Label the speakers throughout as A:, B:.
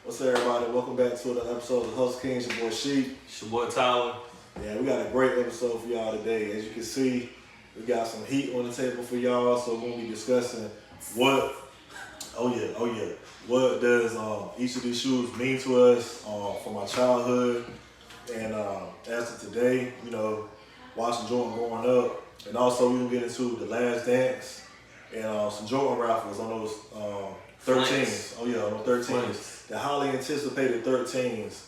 A: What's up, everybody? Welcome back to another episode of Hustle Kings. Your boy Sheep.
B: It's your boy Tyler.
A: Yeah, we got a great episode for y'all today. As you can see, we got some heat on the table for y'all. So we're gonna be discussing what does each of these shoes mean to us from our childhood and as of today, watching Jordan growing up, and also we're gonna get into the Last Dance and some Jordan raffles on those 13s. On those 13s. The highly anticipated 13s.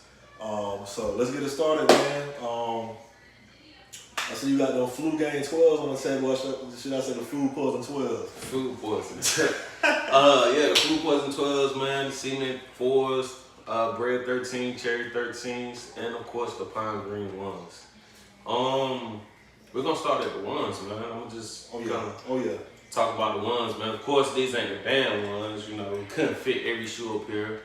A: So let's get it started, man. I see you got the flu game 12s on the table. Should I say the food poison 12s?
B: Food poison. The food poison 12s, man. The cement 4s, bread 13, cherry 13s, and of course the pine green 1s. We're gonna start at the 1s, man. I'm gonna just talk about the 1s, man. Of course, these ain't the band 1s. We couldn't fit every shoe up here.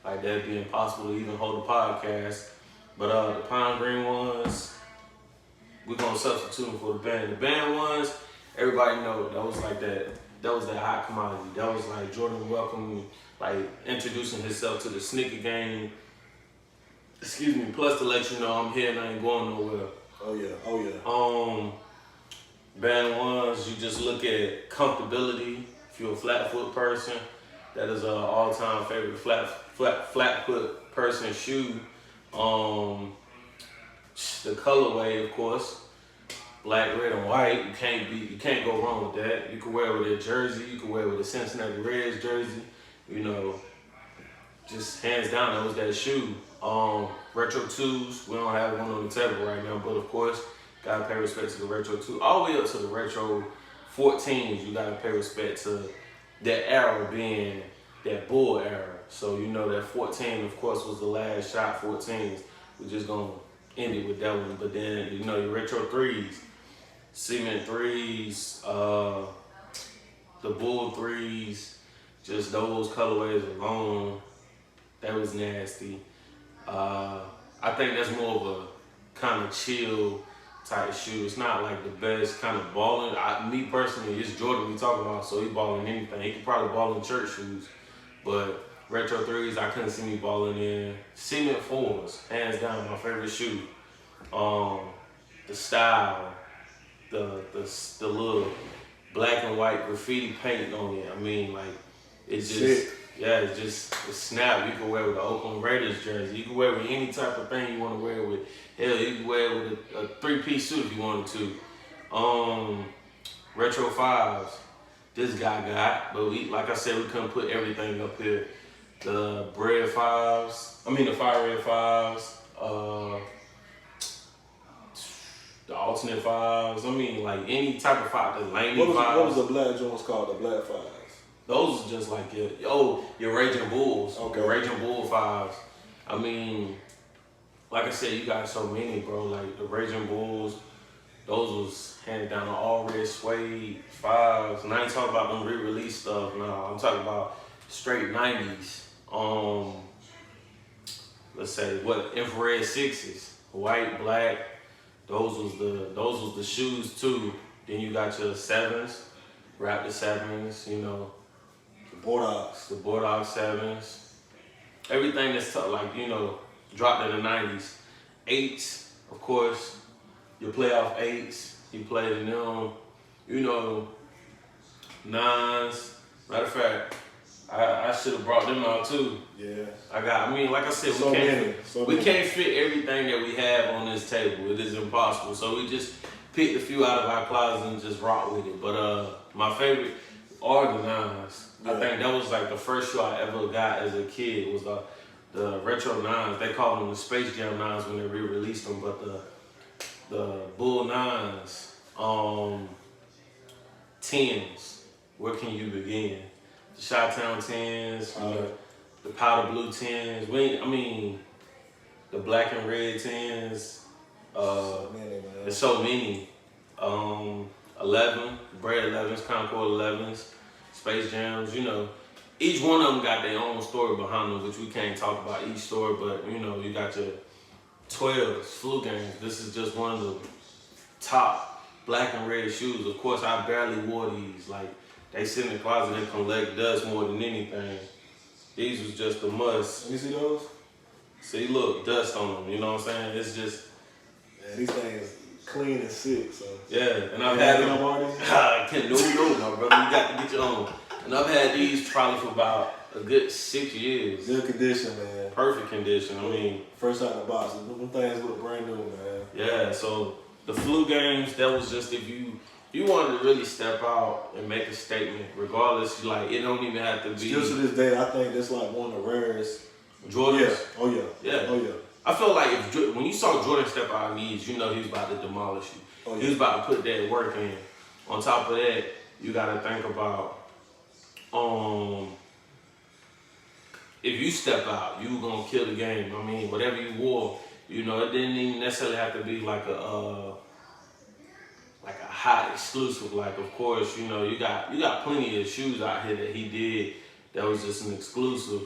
B: Like, that'd be impossible to even hold a podcast. But the pine green 1s, we're gonna substitute them for the band. The band 1s, everybody know that was like that was that hot commodity. That was like Jordan welcoming, like introducing himself to the sneaker game. Excuse me, plus to let you know I'm here and I ain't going nowhere.
A: Oh yeah.
B: Band 1s, you just look at comfortability. If you're a flat foot person, that is an all-time favorite flat foot person shoe. The colorway, of course, black, red, and white. You can't go wrong with that. You can wear it with a jersey. You can wear it with a Cincinnati Reds jersey. Just hands down, that was that shoe. Retro 2s, we don't have one on the table right now, but of course, gotta pay respect to the Retro 2. All the way up to the Retro 14s, you gotta pay respect to that era being that bull era. So that 14, of course, was the last shot 14s. We're just gonna end it with that one. But then, your Retro 3s, cement 3s, the bull 3s, just those colorways alone, that was nasty. I think that's more of a kind of chill type shoe. It's not like the best kind of balling. Me personally, it's Jordan we talking about, so he balling anything. He could probably ball in church shoes, but Retro 3s, I couldn't see me balling in. Cement 4s, hands down, my favorite shoe. The style, the little black and white graffiti paint on it. I mean, like, it's just, it's snap. You can wear it with the Oakland Raiders jersey. You can wear it with any type of thing you want to wear with. Hell, you can wear it with a 3-piece suit if you wanted to. Retro 5s, this guy got, but like I said, we couldn't put everything up here. The bread 5s, the fire red 5s, the alternate 5s. Like any type of 5, the Laney 5s.
A: What was the black Jones called? The black 5s?
B: Those are just like your Raging Bulls.
A: Okay.
B: Your Raging Bull 5s. Like I said, you got so many, bro. Like the Raging Bulls, those was handed down to all red suede 5s. And I ain't talking about them re-release stuff. No, I'm talking about straight 90s. Let's say infrared 6s, white, black. Those was the shoes too. Then you got your 7s, Raptor 7s.
A: The
B: Bordeaux 7s. Everything that's dropped in the 90s. 8s, of course, your playoff 8s. You played in them. 9s. Matter of fact, I should have brought them out too.
A: Yeah.
B: Like I said, we can't fit everything that we have on this table. It is impossible. So we just picked a few out of our closet and just rock with it. But my favorite are the 9s. Yeah. I think that was like the first shoe I ever got as a kid was the Retro 9s. They called them the Space Jam 9s when they re-released them, but the Bull 9s, 10s, where can you begin? The Chi-Town 10s, the powder blue 10s, the black and red 10s, there's so many. 11, Bread 11s, Concord 11s, Space Jams, each one of them got their own story behind them, which we can't talk about each story, but you got your 12s, flu games. This is just one of the top black and red shoes. Of course, I barely wore these. Like, they sit in the closet and collect dust more than anything. These was just a must.
A: Let me see those.
B: See, look, dust on them. You know what I'm saying? It's just,
A: Yeah, these things clean and sick. So
B: yeah. And I've had them.
A: already.
B: I can't no, my brother. You got to get your own. And I've had these probably for about a good 6 years.
A: Good condition, man.
B: Perfect condition. I mean,
A: first out of the box. Them things look brand new, man.
B: yeah. So the flu games, that was just if you wanted to really step out and make a statement, regardless. Like it don't even have to be.
A: Still to this day, I think that's like one of the rarest.
B: Jordans.
A: Yeah. Oh yeah.
B: Yeah.
A: Oh yeah.
B: I feel like when you saw Jordan step out of these, you know he was about to demolish you.
A: Oh, yeah.
B: He was about to put that work in. On top of that, you got to think about if you step out, you gonna kill the game. I mean, whatever you wore, you know, it didn't even necessarily have to be like a hot exclusive. Like, of course, you know, you got plenty of shoes out here that he did that was just an exclusive.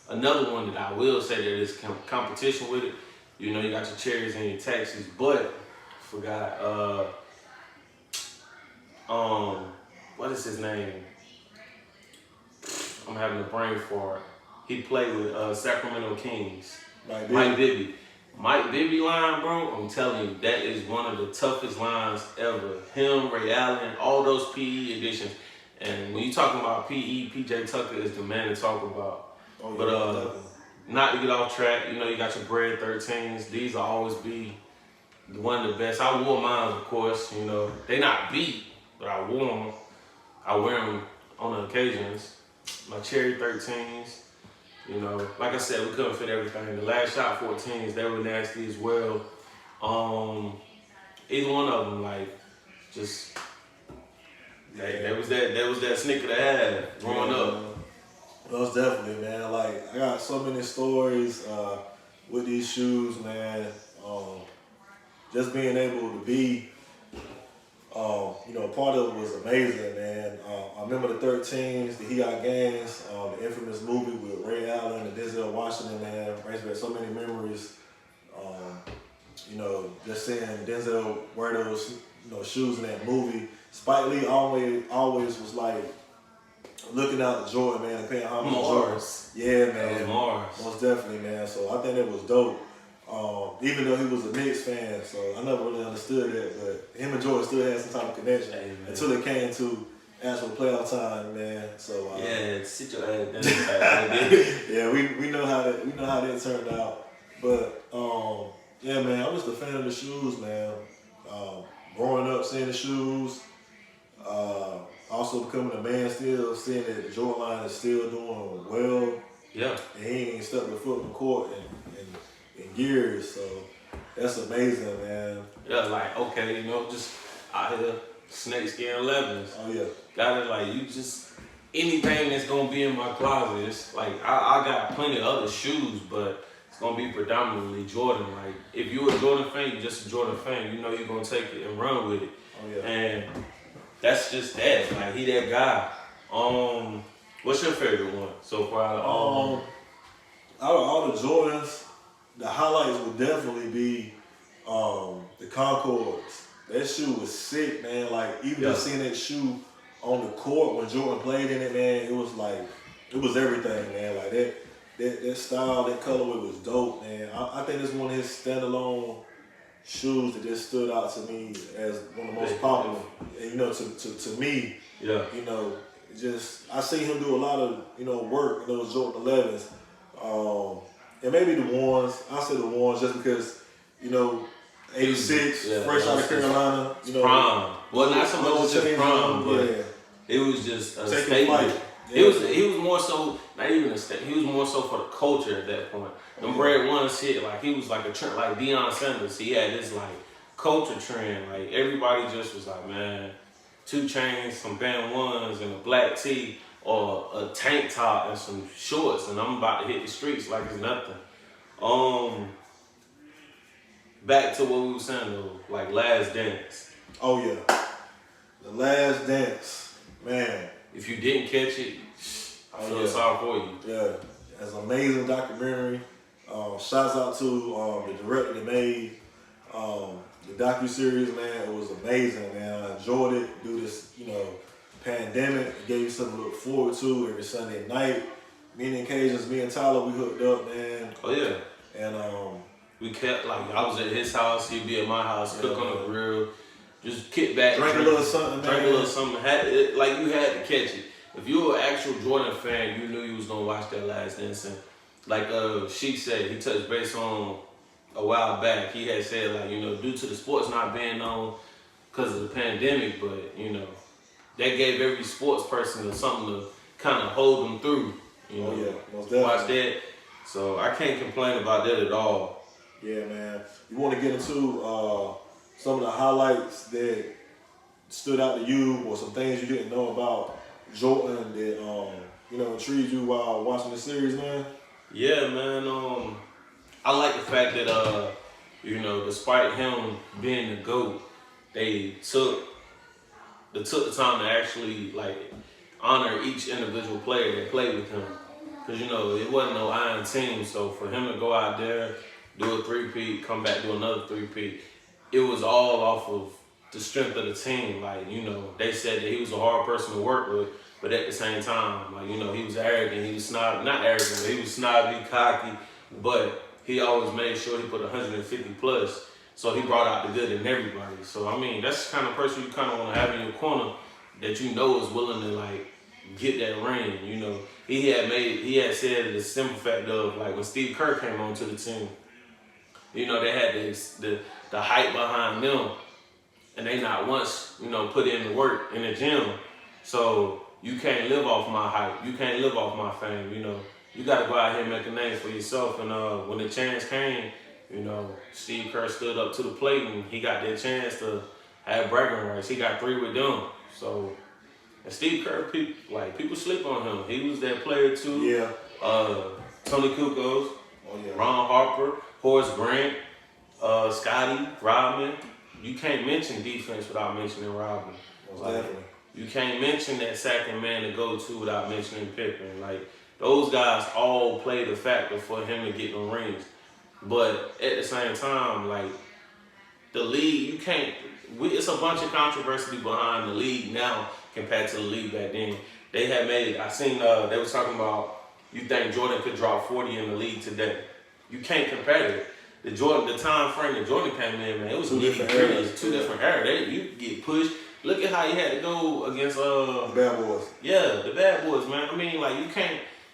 B: Another one that I will say that is competition with it. You know, you got your cherries and your taxis, but forgot. What is his name? I'm having a brain fart. He played with Sacramento Kings. Mike Bibby. Mike Bibby line, bro, I'm telling you, that is one of the toughest lines ever. Him, Ray Allen, all those PE editions. And when you talking about PE, PJ Tucker is the man to talk about.
A: Oh, yeah,
B: but not to get off track, you know, you got your Bread 13s. These will always be one of the best. I wore mine, of course, you know. They not beat, but I wore them. I wear them on the occasions. My Cherry 13s, you know, like I said, we couldn't fit everything. The Last Shot 14s, they were nasty as well. Either one of them, like, just, that was that sneaker to have growing up.
A: Most definitely, man. Like, I got so many stories with these shoes, man. Just being able to be, you know, part of it was amazing, man. I remember the 13s, the He Got Games, the infamous movie with Ray Allen and Denzel Washington, man. Brings back so many memories. You know, just seeing Denzel wear those, you know, shoes in that movie. Spike Lee always was like, looking out to Jordan, man, and paying homage to Jordan. Yeah, man.
B: That was Mars.
A: Most definitely, man. So I think that was dope. Even though he was a Knicks fan, so I never really understood that. But him and Jordan still had some type of connection until it came to actual playoff time, man. So
B: yeah, sit your ass down.
A: yeah, we know how that turned out. But yeah, man, I'm just a fan of the shoes, man. Growing up, seeing the shoes. Also becoming a man, still seeing that the Jordan line is still doing well.
B: Yeah.
A: And he ain't stepped the foot in the court in years, so that's amazing, man.
B: Yeah, like, okay, you know, just out here, snakeskin 11s.
A: Oh, yeah.
B: Got it, like, you just, anything that's gonna be in my closet, it's like, I got plenty of other shoes, but it's gonna be predominantly Jordan. Like, if you're a Jordan fan, you're just a Jordan fan, you know you're gonna take it and run with it.
A: Oh, yeah.
B: And that's just that. Like, he that guy. What's your favorite one so far?
A: Out of all the Jordans, the highlights would definitely be the Concords. That shoe was sick, man. Like, even just seeing that shoe on the court when Jordan played in it, man, it was like, it was everything, man. Like, that style, that colorway was dope, man. I think it's one of his standalone shoes that just stood out to me as one of the most popular. And, you know, to me,
B: yeah,
A: you know, just, I see him do a lot of, you know, work in those Jordan 11s. And maybe the ones, I say the ones just because, you know, 86, fresh out of Carolina, you know.
B: Prime. Well, not so much just prime, but it was just a statement. Yeah. He was more so, not even a statement, he was more so for the culture at that point. Them Bread Ones hit, like, he was like a trend, like Deion Sanders. He had this, like, culture trend. Like, everybody just was like, man, 2 chains, some Band Ones, and a black tee, or a tank top and some shorts, and I'm about to hit the streets like it's nothing. Back to what we were saying though, like Last Dance.
A: Oh yeah, The Last Dance, man.
B: If you didn't catch it, I feel sorry for you.
A: Yeah, it's an amazing documentary. Shouts out to the director that made the docuseries, man. It was amazing, man. I enjoyed it. Do this, you know, pandemic. It gave you something to look forward to every Sunday night. Me and Cajuns, me and Tyler, we hooked up, man.
B: Oh yeah.
A: And
B: we kept like I was at his house, he'd be at my house, cook on the grill, just kick back,
A: drink a little something,
B: drink a little something. Like you had to catch it. If you were an actual Jordan fan, you knew you was gonna watch that Last Dance. And like Sheik said, he touched base on a while back. He had said like, you know, due to the sports not being on because of the pandemic, but you know, that gave every sports person something to kind of hold them through. You know,
A: most definitely.
B: Watch that. So I can't complain about that at all.
A: Yeah, man. You want to get into some of the highlights that stood out to you, or some things you didn't know about Jordan that you know, intrigued you while watching the series, man?
B: Yeah, man. I like the fact that you know, despite him being the GOAT, they took the time to actually like honor each individual player that played with him. Because, you know, it wasn't no iron team, so for him to go out there, do a three-peat, come back, do another three-peat, it was all off of the strength of the team. Like, you know, they said that he was a hard person to work with, but at the same time, like, you know, he was arrogant, he was snobby, not arrogant, but he was snobby, cocky, but he always made sure he put 150 plus, so he brought out the good in everybody. So, I mean, that's the kind of person you kind of want to have in your corner that you know is willing to, like, get that ring, you know. He had said the simple fact of, like, when Steve Kerr came onto the team, you know, they had the hype behind them, and they not once, you know, put in the work in the gym. So you can't live off my hype. You can't live off my fame, you know. You got to go out here and make a name for yourself. And when the chance came, you know, Steve Kerr stood up to the plate, and he got that chance to have bragging rights. He got 3 with them. So, and Steve Kerr, people sleep on him. He was that player too.
A: Yeah.
B: Tony Kukoc,
A: yeah.
B: Ron Harper, Horace Grant, Scotty, Rodman. You can't mention defense without mentioning Rodman.
A: Definitely.
B: You can't mention that second man to go to without mentioning Pippen. Like, those guys all played a factor for him to get them rings. But at the same time, like, the league, it's a bunch of controversy behind the league now compared to the league back then. They had I seen, they was talking about, you think Jordan could drop 40 in the league today. You can't compare it. The time frame that Jordan came in, man, it was two different eras. You get pushed. Look at how he had to go against
A: the Bad Boys.
B: Yeah, the Bad Boys, man. I mean, like,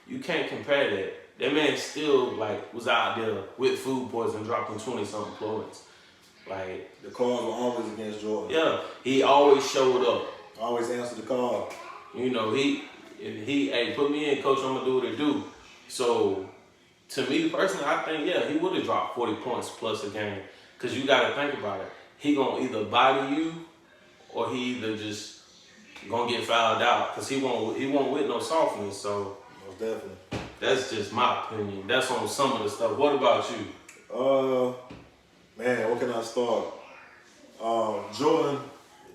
B: you can't compare that. That man still, like, was out there with food poisoning, dropping 20-something points. Like,
A: the calls were always against Jordan.
B: Yeah, he always showed up.
A: Always answered the call.
B: You know, hey, put me in, coach, I'm gonna do what I do. So, to me personally, I think, yeah, he would have dropped 40 points plus a game. Because you got to think about it. He going to either body you or he either just going to get fouled out. Because he won't with no softness. So,
A: most definitely.
B: That's just my opinion. That's on some of the stuff. What about you?
A: Man, where can I start? Jordan,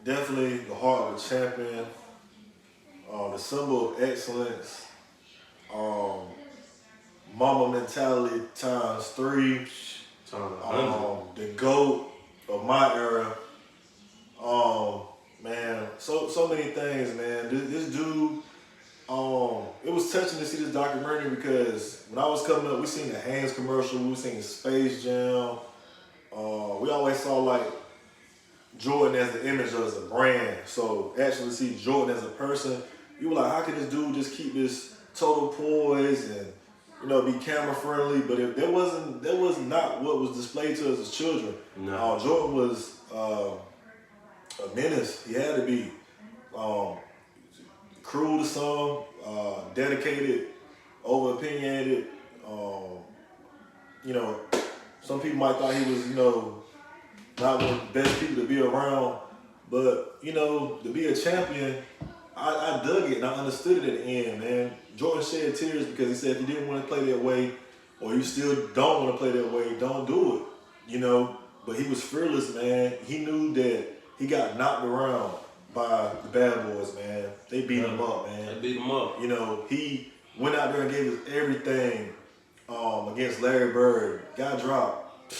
A: definitely the heart of the champion. The symbol of excellence. Mama mentality times 3. The GOAT of my era. Man, so many things, man. This dude, it was touching to see this documentary because when I was coming up, we seen the Hanes commercial, we seen Space Jam. We always saw like Jordan as the image as a brand. So actually see Jordan as a person, you were like, how can this dude just keep this total poise and, you know, be camera friendly? But if that was not what was displayed to us as children.
B: No.
A: Jordan was a menace. He had to be cruel to some, dedicated, over opinionated. You know, some people might thought he was, you know, not one of the best people to be around. But, you know, to be a champion, I dug it and I understood it at the end, man. Jordan shed tears because he said if you didn't want to play that way or you still don't want to play that way, don't do it, you know. But he was fearless, man. He knew that he got knocked around by the Bad Boys, man. They beat him up, man.
B: They beat him up.
A: You know, he went out there and gave us everything against Larry Bird. Got dropped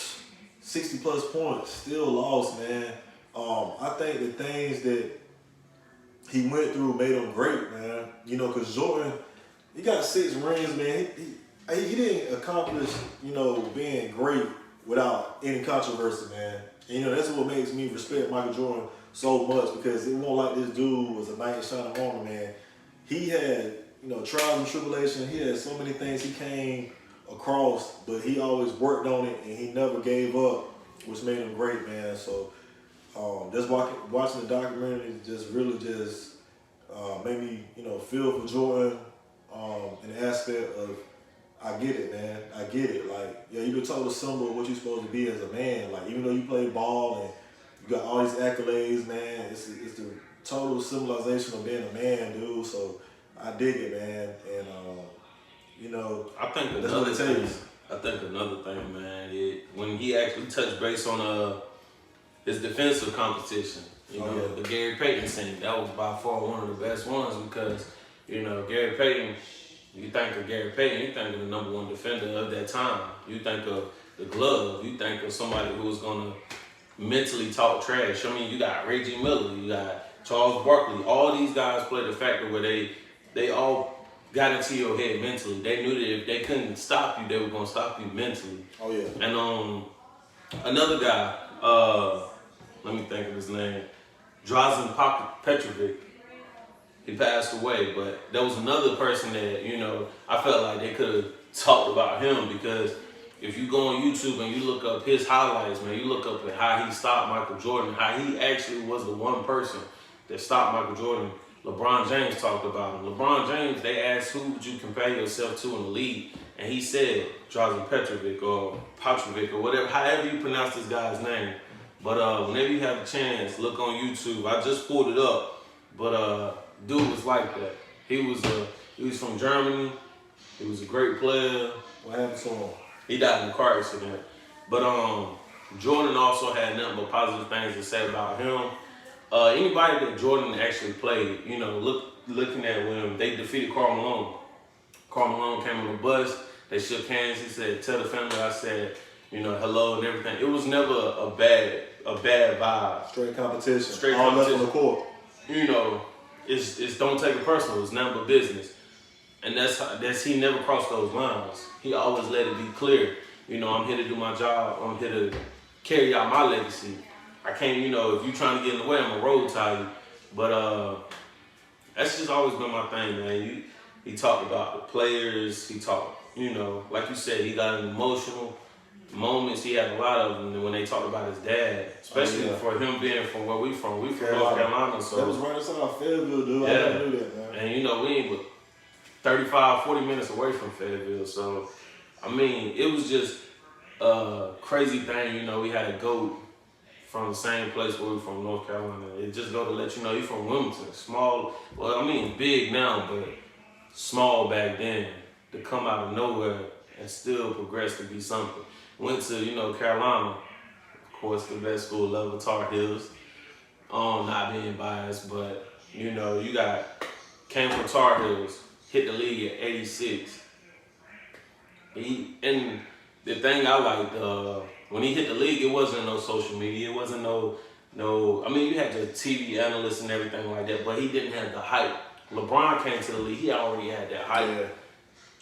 A: 60 plus points, still lost, man. I think the things that he went through made him great, man. You know, because Jordan, he got 6 rings, man. He didn't accomplish, you know, being great without any controversy, man. And, you know, that's what makes me respect Michael Jordan so much because it won't like this dude was a knight in shining armor, man. He had, you know, trials and tribulations. He had so many things he came across, but he always worked on it and he never gave up, which made him great, man. So just watching the documentary just really just made me, you know, feel for Jordan in the aspect of I get it, man. I get it. Like, yeah, you've been told a symbol of what you're supposed to be as a man. Like, even though you play ball and you got all these accolades, man, it's the total symbolization of being a man, dude. So I dig it, man. And you know,
B: I think
A: that's what it takes.
B: another thing, man, when he actually touched base on his defensive competition, you know, the Gary Payton scene, that was by far one of the best ones because, you know, Gary Payton, you think of Gary Payton, you think of the number 1 defender of that time. You think of the glove, you think of somebody who was gonna mentally talk trash. I mean, you got Reggie Miller, you got Charles Barkley, all these guys played a factor where they all got into your head mentally. They knew that if they couldn't stop you, they were gonna stop you mentally.
A: Oh yeah.
B: And another guy, let me think of his name, Drazen Petrovic. He passed away, but there was another person that, you know, I felt like they could have talked about him because if you go on YouTube and you look up his highlights, man, you look up at how he stopped Michael Jordan, how he actually was the one person that stopped Michael Jordan. LeBron James talked about him. LeBron James, they asked who would you compare yourself to in the league, and he said Drazen Petrovic or whatever, however you pronounce this guy's name. But whenever you have a chance, look on YouTube. I just pulled it up, but dude was like that. He was from Germany. He was a great player.
A: What happened to him?
B: He died in a car accident. But Jordan also had nothing but positive things to say about him. Anybody that Jordan actually played, you know, looking at when they defeated Karl Malone. Karl Malone came on the bus. They shook hands. He said, "Tell the family I said, you know, hello and everything." It was never a bad vibe.
A: Straight competition.
B: Straight
A: all
B: competition.
A: left on the court.
B: You know, it's don't take it personal. It's nothing but business. And that's he never crossed those lines. He always let it be clear. You know, I'm here to do my job. I'm here to carry out my legacy. I can't, you know, if you're trying to get in the way, I'm gonna roll tie you. But that's just always been my thing, man. He talked about the players. He talked, you know, like you said, he got an emotional moments. He had a lot of them when they talked about his dad, especially for him being from where we from. We from North Carolina, so
A: that was right outside Fayetteville, dude.
B: Yeah.
A: I never knew that, man.
B: And you know, we ain't but 35, 40 minutes away from Fayetteville, so I mean, it was just a crazy thing. You know, we had a GOAT from the same place where we from, North Carolina. It just go to let you know he's from Wilmington. Small, well, I mean, big now, but small back then. To come out of nowhere and still progress to be something. Went to, you know, Carolina, of course, the best school ever, Tar Heels. Not being biased, but, you know, came from Tar Heels, hit the league at 86. And the thing I liked, when he hit the league, it wasn't no social media, it wasn't no, I mean, you had the TV analysts and everything like that, but he didn't have the hype. LeBron came to the league, he already had that hype.
A: Yeah.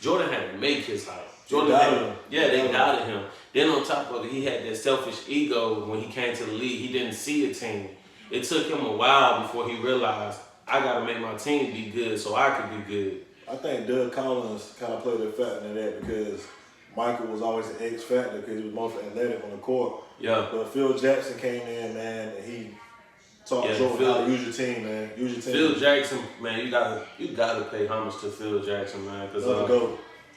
B: Jordan had to make his hype.
A: They
B: doubted him. Then on top of it, he had that selfish ego when he came to the league. He didn't see a team. It took him a while before he realized, I got to make my team be good so I could be good.
A: I think Doug Collins kind of played a factor in that because Michael was always an X factor because he was most athletic on the court.
B: Yeah.
A: But Phil Jackson came in, man, and he taught Jordan how to use your team, man. Use your team.
B: Phil Jackson, man, you gotta pay homage to Phil Jackson, man, because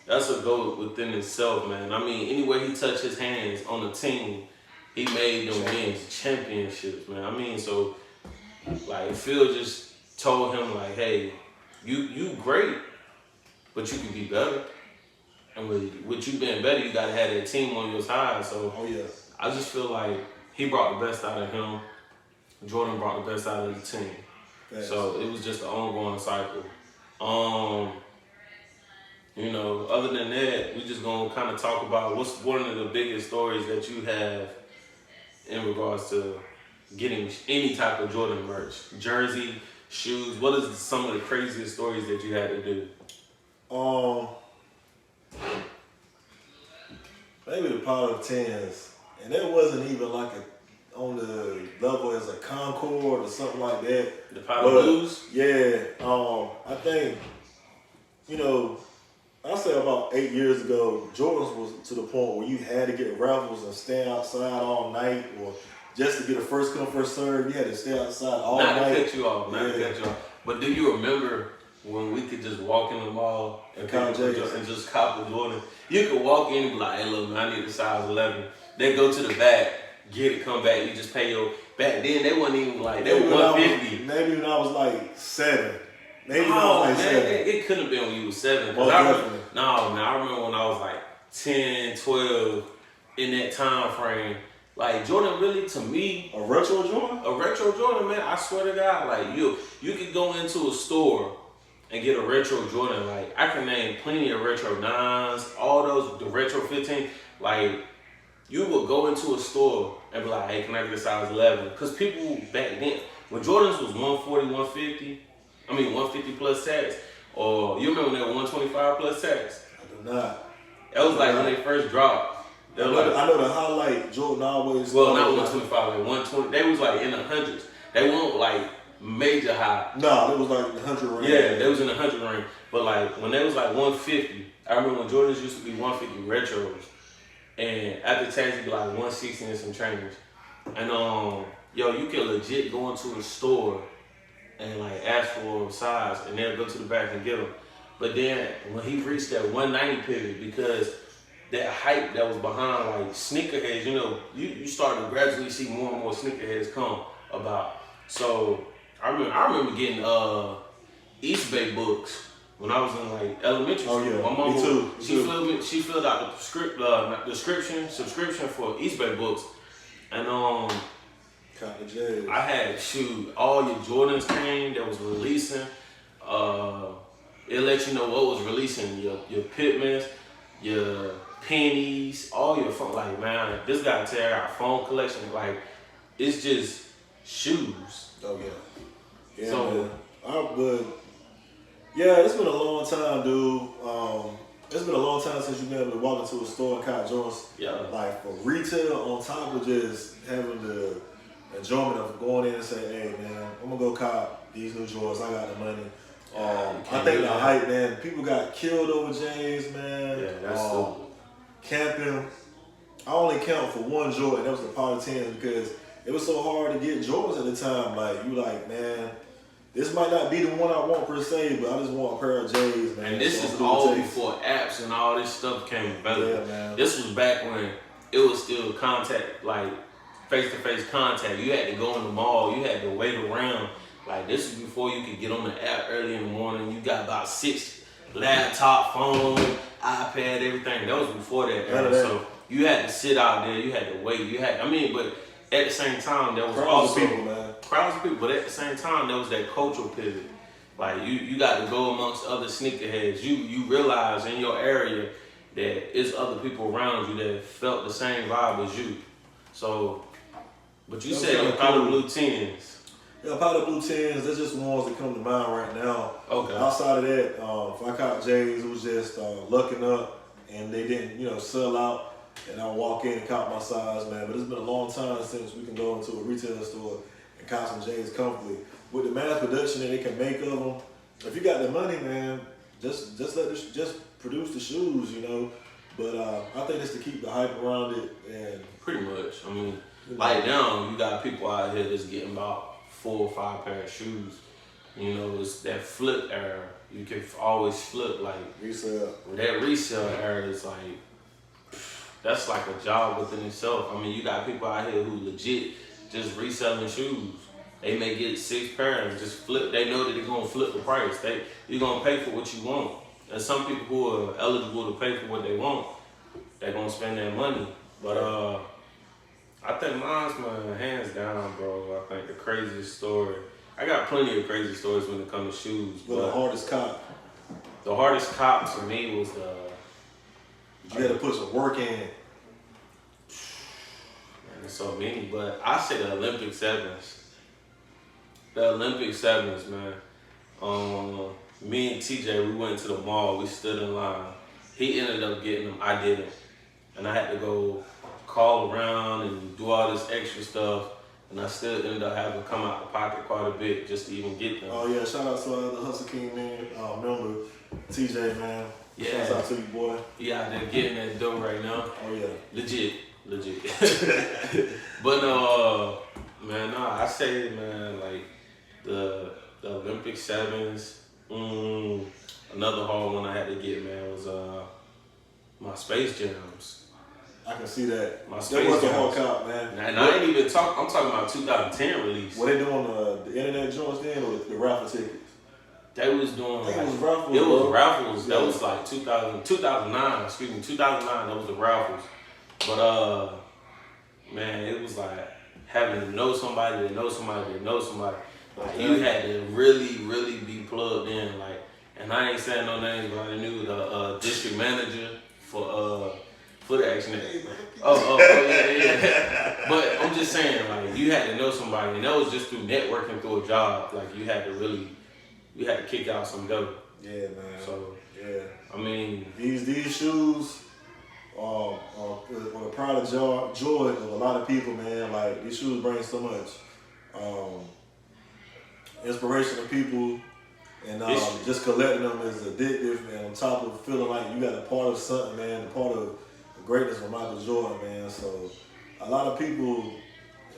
B: that's a GOAT within itself, man. I mean, anywhere he touched his hands on the team, he made them win championships, man. I mean, so like Phil just told him like, hey, you great, but you can be better. And with you being better, you gotta have that team on your side. So I just feel like he brought the best out of him. Jordan brought the best out of the team. Thanks. So it was just an ongoing cycle. You know, other than that, we just gonna kind of talk about what's one of the biggest stories that you have in regards to getting any type of Jordan merch, jersey, shoes? What is some of the craziest stories that you had to do?
A: Um, maybe the Power 10s, and that wasn't even like on the level as a Concord or something like that.
B: The Powder Blues?
A: Yeah, I think, you know, I say about 8 years ago, Jordans was to the point where you had to get raffles and stand outside all night, or just to get a first come first serve, you had to stay outside all
B: Not
A: night.
B: to cut you off, not to cut you off. But do you remember when we could just walk in the mall and just cop a Jordan? You could walk in and be like, hey, look, man, I need a size 11. They go to the back, get it, come back. You just pay your. Back then, they wasn't even like, they were 150.
A: Maybe when I was like 7. Maybe when I
B: No,
A: was like
B: man,
A: 7.
B: it couldn't have been when you was 7.
A: Most definitely.
B: I remember when I was like 10, 12, in that time frame. Like, Jordan really, to me,
A: A retro Jordan?
B: a retro Jordan, man, I swear to God, like, you could go into a store and get a retro Jordan. Like, I can name plenty of retro 9s, all those, the retro 15. Like, you would go into a store and be like, hey, can I get a size 11? Because people back then, when Jordans was 140, 150 plus tax, or you remember when they were 125 plus tax?
A: I do not.
B: That was like when they first dropped.
A: I know the highlight Jordan always.
B: Well, not 125, like 120. They was like in the hundreds. They weren't like major high.
A: No, it was like the 100 range.
B: Yeah, they was in the 100 range. But like when they was like 150, I remember when Jordans used to be 150 retros, and after tax it'd be like 160 and some change. And you can legit go into a store and like ask for a size, and they'll go to the back and get them. But then when he reached that 190 period, because that hype that was behind like sneakerheads, you started to gradually see more and more sneakerheads come about. So I remember getting East Bay books when I was in like elementary school.
A: Oh yeah,
B: My mom,
A: me too.
B: She filled out the subscription for East Bay books, and I had all your Jordans came that was releasing. It let you know what was releasing, your Pittmans, your pennies, all your phone. Like, man, this guy tell I got a phone collection. Like, it's just shoes.
A: Oh yeah. Yeah,
B: So,
A: man. It's been a long time, dude. It's been a long time since you've been able to walk into a store and cop Jordans.
B: Yeah.
A: Like for retail, on top of just having the enjoyment of going in and saying, hey man, I'm gonna go cop these new Jordans. I got the money. I think the hype, man. People got killed over James, man.
B: Yeah, that's stupid.
A: Camping. I only count for one Jordan. That was the Power 10 because it was so hard to get Jordans at the time. Like you, like man, this might not be the one I want per se, but I just want a pair of J's, man.
B: And this is all before apps and all this stuff came available.
A: Yeah, man.
B: This was back when it was still contact, like face-to-face contact. You had to go in the mall. You had to wait around. Like, this is before you could get on the app early in the morning. You got about 6 laptop, phone, iPad, everything. That was before that era. So you had to sit out there. You had to wait. But at the same time, there was
A: crowds of people, man.
B: Crowds of people. But at the same time, there was that cultural pivot. Like, you got to go amongst other sneakerheads. You realize in your area that it's other people around you that felt the same vibe as you. So, but you said your Powder Blue 10s.
A: Yeah, Powder Blue 10s, that's just the ones that come to mind right now.
B: Okay.
A: Outside of that, if I caught J's, it was just lucking up and they didn't, sell out. And I walk in and cop my size, man. But it's been a long time since we can go into a retail store and cop some J's comfortably. With the mass production that they can make of them, if you got the money, man, just produce the shoes, But I think it's to keep the hype around it and
B: pretty much. I mean, like now you got people out here that's getting about 4 or 5 pair of shoes. It's that flip era. You can always flip, like
A: resale.
B: That resale era is like, that's like a job within itself. I mean, you got people out here who legit just reselling shoes. They may get 6 pairs, just flip. They know that they're gonna flip the price. You're gonna pay for what you want. And some people who are eligible to pay for what they want, they're gonna spend their money. But I think mine's my hands down, bro. I think the craziest story. I got plenty of crazy stories when it comes to shoes.
A: But the hardest cop?
B: The hardest cop to me was
A: you had to put some work in.
B: Man, there's so many, but I say the Olympic 7s. The Olympic sevens, man. Me and TJ, we went to the mall. We stood in line. He ended up getting them. I didn't, and I had to go call around and do all this extra stuff. And I still ended up having to come out the pocket quite a bit just to even get them.
A: Oh yeah, shout out to the Hustle King man, member TJ, man.
B: Yeah.
A: Shout out to you, boy.
B: He out there getting that dough right now.
A: Oh yeah.
B: Legit. But no, man, no, I say, man, like the Olympic sevens. Another hard one I had to get, man, was my Space Jams.
A: I can see that.
B: My
A: That
B: Space
A: was a
B: Jams.
A: hard cop, man.
B: And I ain't even talk. I'm talking about 2010 release.
A: Were they doing the internet joints then, or the raffle tickets?
B: They was doing.
A: I think
B: Like,
A: it was raffles.
B: it was
A: bro.
B: raffles. That
A: Yeah.
B: was like 2009. Excuse me, 2009. That was the raffles. But man, it was like having to know somebody to know somebody to know somebody. Like you had to really, really be plugged in. Like, and I ain't saying no names, but I knew the district manager for the action. Yeah. But I'm just saying, like, you had to know somebody, and that was just through networking through a job. Like, you had to kick out some dough.
A: Yeah, man.
B: So,
A: yeah,
B: I mean,
A: these shoes are the pride of joy of a lot of people, man. Like these shoes bring so much inspiration to people, and just collecting them is addictive. And on top of feeling like you got a part of something, man, a part of the greatness of Michael Jordan, man. So a lot of people,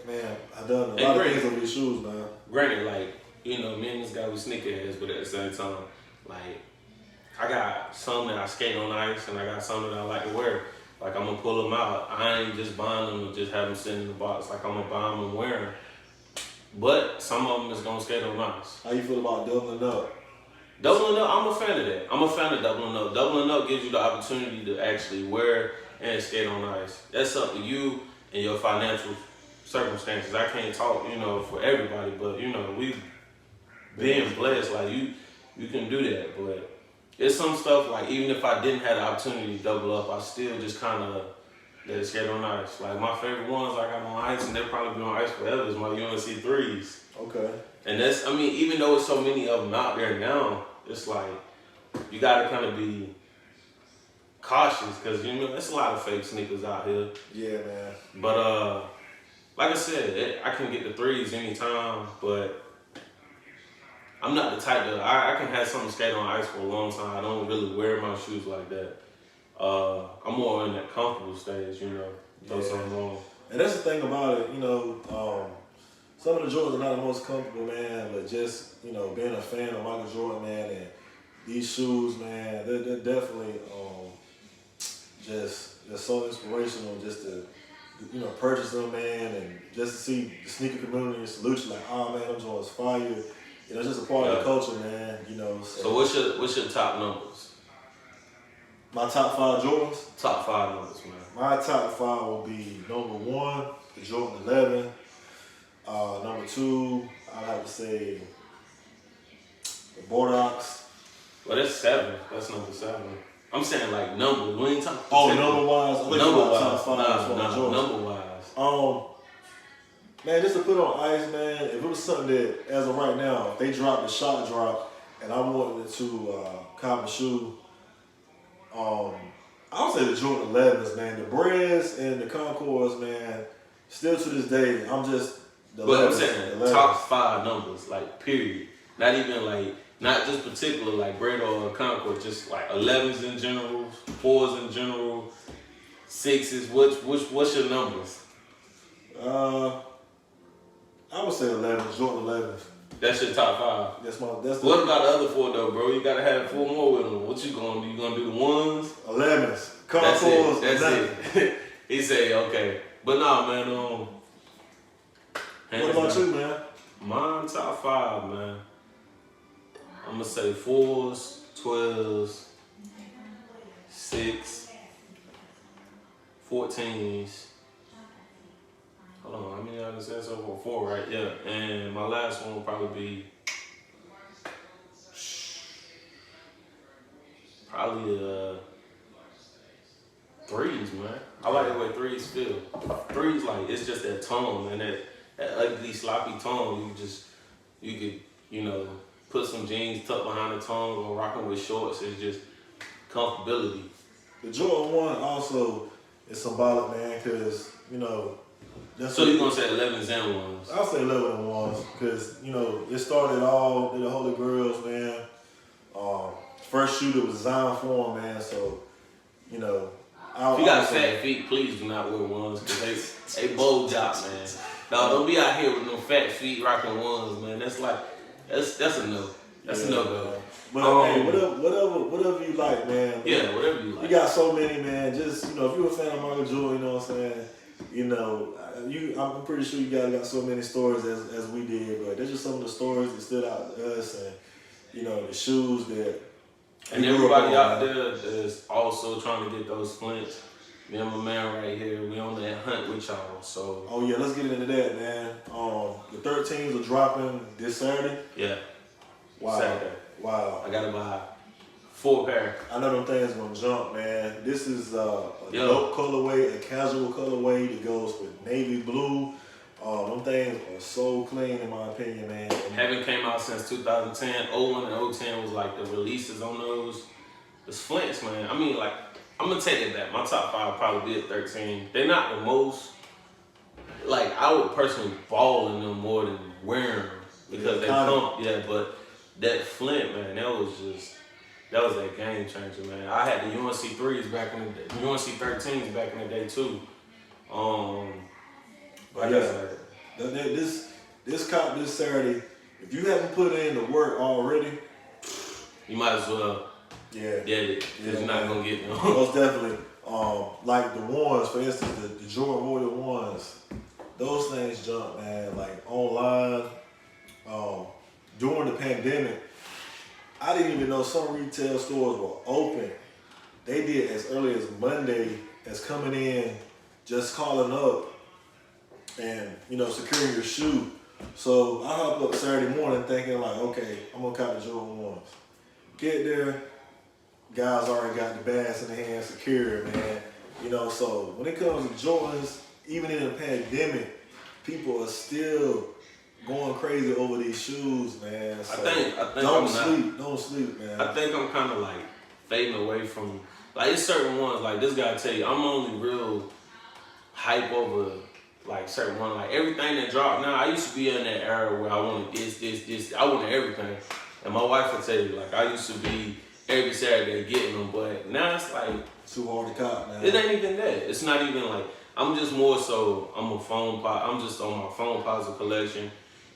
A: man, have done a lot of things with these shoes, man.
B: granted, like, you know, me and this guy we sneakerheads, but at the same time, like, I got some that I skate on ice, and I got some that I like to wear. Like, I'm gonna pull them out. I ain't just buying them and just have them sitting in the box. Like, I'm gonna buy them and wear them. But some of them is gonna skate on ice.
A: How you feel about doubling up?
B: Doubling up, I'm a fan of that. I'm a fan of doubling up. Doubling up gives you the opportunity to actually wear and skate on ice. That's up to you and your financial circumstances. I can't talk, you know, for everybody, but, you know, we being blessed, like, you can do that. But it's some stuff, like, even if I didn't have the opportunity to double up, I still just kind of let it skate on ice. Like, my favorite ones I got on ice, and they'll probably be on ice forever, is my UNC 3s.
A: Okay.
B: And that's, I mean, even though it's so many of them out there now, it's like, you gotta kind of be cautious, because, you know, there's a lot of fake sneakers out here.
A: Yeah, man.
B: But, like I said, I can get the 3s anytime, but I'm not the type that, I can have something skate on ice for a long time. I don't really wear my shoes like that. I'm more in that comfortable stage, you know, throw something on.
A: And that's the thing about it, you know, some of the Jordans are not the most comfortable, man, but just, you know, being a fan of Michael Jordan, man, and these shoes, man, they're definitely just so inspirational just to, you know, purchase them, man, and just to see the sneaker community salute you like, oh, man, them Jordans fire. You know, it's just a part of the culture, man, you know.
B: So what's your top numbers?
A: My top 5 Jordans?
B: Top 5 numbers, man.
A: My top 5 will be number 1, the Jordan 11. Number 2, I'd have to say the Bordeaux.
B: Well, that's 7. That's number 7. I'm saying like numbers. We ain't talking.
A: Oh, number wise.
B: Number-wise.
A: Nah.
B: Number-wise.
A: Man, just to put on ice, man. If it was something that, as of right now, if they dropped the shot drop, and I wanted it to cop a shoe, I would say the Jordan 11s, man. The Breads and the Concords, man. Still to this day, I'm just.
B: But I'm saying top 5 numbers, like, period. Not even like, not just particular like Bread or Concord, just like 11s in general, 4s in general, 6s. What's your numbers?
A: I would say 11s, Jordan 11s.
B: That's your top 5.
A: That's
B: what about the other 4 though, bro? You gotta have 4 more with them. What you gonna do? You gonna do the 1s?
A: 11s, Concords.
B: That's it. He say okay, but nah, man.
A: What about you, man?
B: Mine top 5, man. I'm gonna say 4s, 12s, 6, 14s. Hold on, how many I just said so far? 4, right? Yeah. And my last one will probably be probably 3s, man. I like the way 3s feel. 3s, like, it's just that tone, man. That ugly, sloppy tone. You could, you know, put some jeans tucked behind the tongue or rocking with shorts. It's just comfortability.
A: The Jordan 1 also is symbolic, man, because, you know, that's
B: So you're going to say 11s and 1s?
A: I'll say 11 and 1s because, you know, it started all in the Holy Grails, man. First shoe that was designed for him, man, so, you know.
B: If you got fat feet, please do not wear 1s because they bulge out, man. No, don't be out here with no fat feet rocking 1s, man. That's like, that's a no. That's a no-go.
A: But hey, whatever you like, man.
B: Yeah, whatever you like.
A: You got so many, man. Just, you know, if you're a fan of Michael Jordan, you know what I'm saying? You know, I'm pretty sure you guys got so many stories as we did, but there's just some of the stories that stood out to us, and, you know, the shoes that.
B: And everybody out there is also trying to get those flints. Me and my man right here, we on that hunt with y'all. So.
A: Oh yeah, let's get into that, man. The 13s are dropping this Saturday.
B: Yeah.
A: Wow.
B: Saturday.
A: Wow.
B: I gotta buy 4 pair.
A: I know them things gonna jump, man. This is a dope colorway, a casual colorway that goes with navy blue. Them things are so clean in my opinion, man.
B: Haven't came out since 2010. 01 and 010 was like the releases on those. The flints, man. I mean, like, I'm gonna take it back. My top 5 probably be at 13. They're not the most, like, I would personally ball in them more than wear them because they come, but that flint, man, that was that game changer, man. I had the UNC 3s back in the day, UNC 13s back in the day too.
A: But this cop this Saturday, if you haven't put in the work already,
B: you might as well get it. Because you're not gonna get them.
A: Most definitely. Like the ones, for instance, the Jordan Royal ones, those things jump, man. Like online, during the pandemic, I didn't even know some retail stores were open. They did as early as Monday as coming in, just calling up and, you know, securing your shoe. So I hop up Saturday morning thinking like, okay, I'm gonna cop the Jordan ones. Get there, guys already got the bags in the hand secured, man. You know, so when it comes to Jordans, even in the pandemic, people are still going crazy over these shoes, man. So
B: I think
A: don't sleep, man.
B: I think I'm kind of like fading away from, like, it's certain ones, like this guy tell you, I'm only real hype over like certain one, like everything that dropped now. I used to be in that era where I wanted this, I wanted everything. And my wife would tell you, like, I used to be every Saturday getting them, but now it's like
A: too hard to cop, man.
B: It ain't even that. It's not even like, I'm just more so, I'm just on my phone positive collection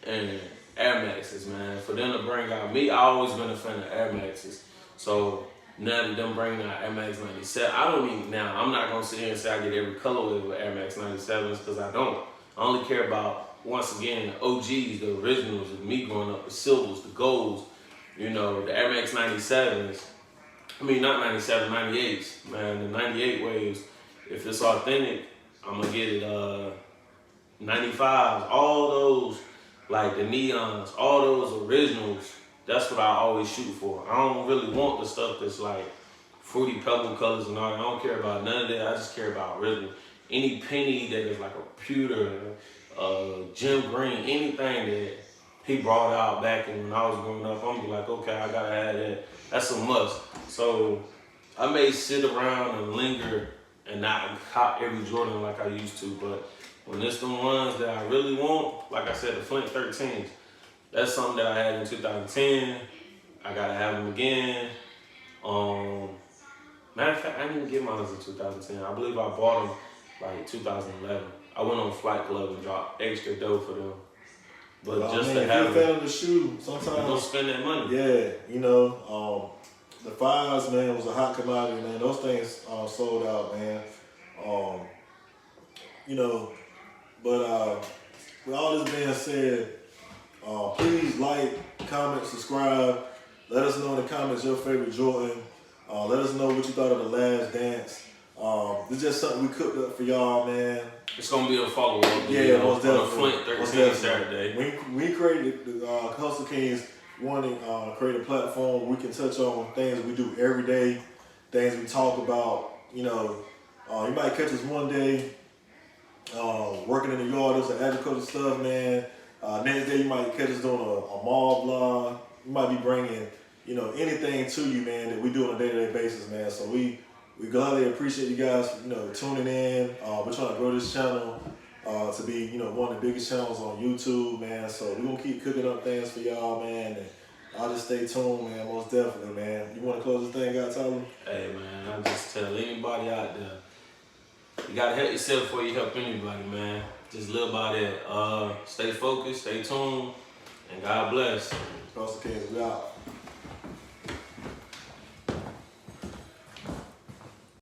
B: and Air Maxes, man. For them to bring out me, I always been a fan of Air Maxes. So now that them bringing out Air Max 97, I don't even, now, I'm not gonna sit here and say I get every colorway with Air Max 97s, because I don't. I only care about, once again, the OGs, the originals of me growing up, the silvers, the golds, you know, the Air Max 97s. I mean, not 97, 98s, man. The 98 waves, if it's authentic, I'm gonna get it 95s, all those, like the neons, all those originals. That's what I always shoot for. I don't really want the stuff that's like fruity pebble colors and all that. I don't care about none of that. I just care about original. Any penny that is like a pewter, gem green, anything that he brought out back when I was growing up, I'm gonna be like, okay, I gotta have that. That's a must. So I may sit around and linger and not cop every Jordan like I used to, but when it's the ones that I really want, like I said, the Flint 13s, that's something that I had in 2010. I gotta have them again. Matter of fact, I didn't even get mine in 2010. I believe I bought them like 2011. I went on Flight Club and dropped extra dough for them. But
A: well,
B: just
A: man,
B: to have
A: if you're a fan of the shoe, sometimes
B: you don't spend that money.
A: Yeah, you know, the 5s, man, was a hot commodity, man. Those things sold out, man. You know, but with all this being said, please like, comment, subscribe. Let us know in the comments your favorite Jordan. Let us know what you thought of The Last Dance. This is just something we cooked up for y'all, man.
B: It's gonna be a follow-up.
A: Yeah, most definitely.
B: On Flint 13 Saturday.
A: We created the Hustle Kings. Want to create a platform we can touch on things we do every day, things we talk about. You know, you might catch us one day working in the yard, there's some agriculture stuff, man. Next day you might catch us doing a mall vlog. We might be bringing, anything to you, man, that we do on a day-to-day basis, man. So we gladly appreciate you guys, tuning in. We're trying to grow this channel to be, one of the biggest channels on YouTube, man. So we're gonna keep cooking up things for y'all, man. And I'll just stay tuned, man, most definitely, man. You wanna close this thing out, Tyler?
B: Hey, man, I just tell anybody out there, you gotta help yourself before you help anybody, man. Just live by that. Stay focused, stay tuned, and God bless.
A: Cross the Kings, we out.